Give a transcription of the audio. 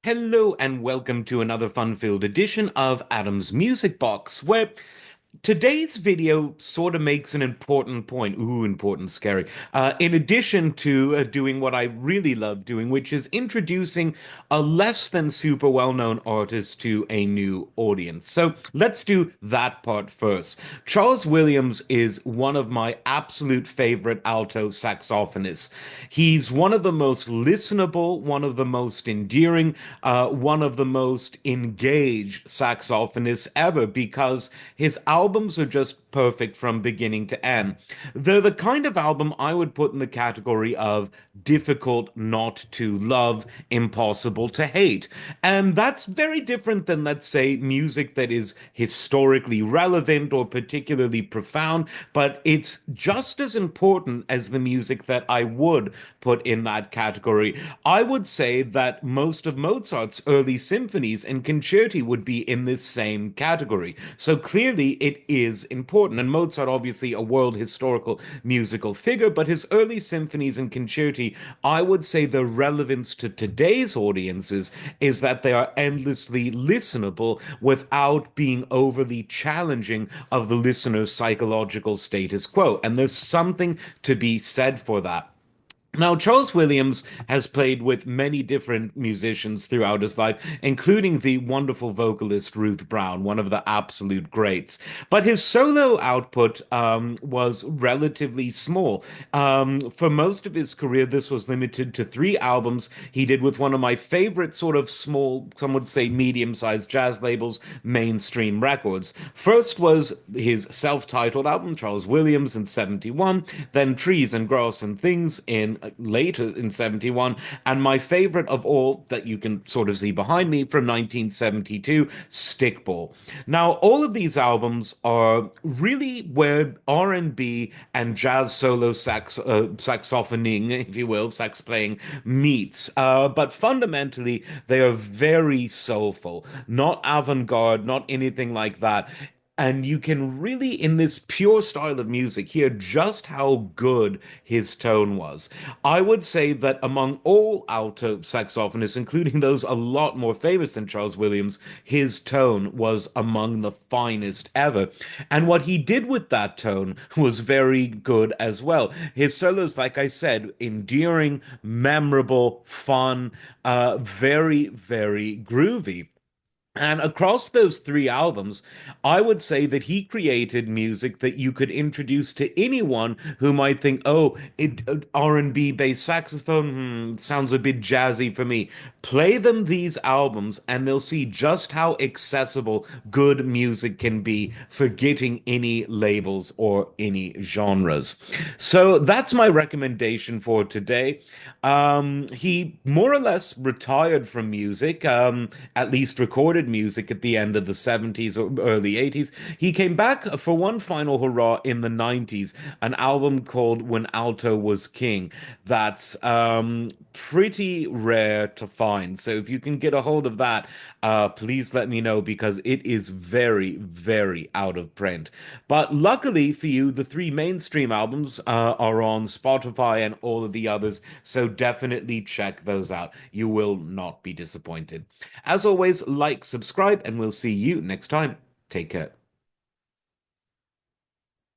Hello and welcome to another fun-filled edition of Adam's Music Box, where today's video sort of makes an important point. Ooh, important, scary. In addition to doing what I really love doing, which is introducing a less than super well-known artist to a new audience. So let's do that part first. Charles Williams is one of my absolute favorite alto saxophonists. He's one of the most listenable, one of the most endearing, one of the most engaged saxophonists ever because his albums are just perfect from beginning to end. They're the kind of album I would put in the category of difficult not to love, impossible to hate. And that's very different than, let's say, music that is historically relevant or particularly profound, but it's just as important as the music that I would put in that category. I would say that most of Mozart's early symphonies and concerti would be in this same category. So clearly it is important. And Mozart, obviously a world historical musical figure, but his early symphonies and concerti, I would say the relevance to today's audiences is that they are endlessly listenable without being overly challenging of the listener's psychological status quo. And there's something to be said for that. Now, Charles Williams has played with many different musicians throughout his life, including the wonderful vocalist Ruth Brown, one of the absolute greats. But his solo output was relatively small. For most of his career, this was limited to three albums he did with one of my favorite sort of small, some would say medium-sized jazz labels, Mainstream Records. First was his self-titled album, Charles Williams, in 71, then Trees and Grass and Things in later in 71, and my favorite of all that you can sort of see behind me from 1972, Stickball. Now, all of these albums are really where R&B and jazz solo saxophoning, if you will, sax playing meets. But fundamentally, they are very soulful, not avant-garde, not anything like that. And you can really, in this pure style of music, hear just how good his tone was. I would say that among all alto saxophonists, including those a lot more famous than Charles Williams, his tone was among the finest ever. And what he did with that tone was very good as well. His solos, like I said, endearing, memorable, fun, very, very groovy. And across those three albums, I would say that he created music that you could introduce to anyone who might think, "Oh, R&B based saxophone, sounds a bit jazzy for me." Play them these albums, and they'll see just how accessible good music can be, forgetting any labels or any genres. So that's my recommendation for today. He more or less retired from music, at least recorded music at the end of the 70s or early 80s. He came back for one final hurrah in the 90s, an album called When Alto Was King. That's pretty rare to find. So if you can get a hold of that, please let me know because it is very, very out of print. But luckily for you, the three mainstream albums are on Spotify and all of the others. So definitely check those out. You will not be disappointed. As always, like, subscribe, and we'll see you next time. Take care.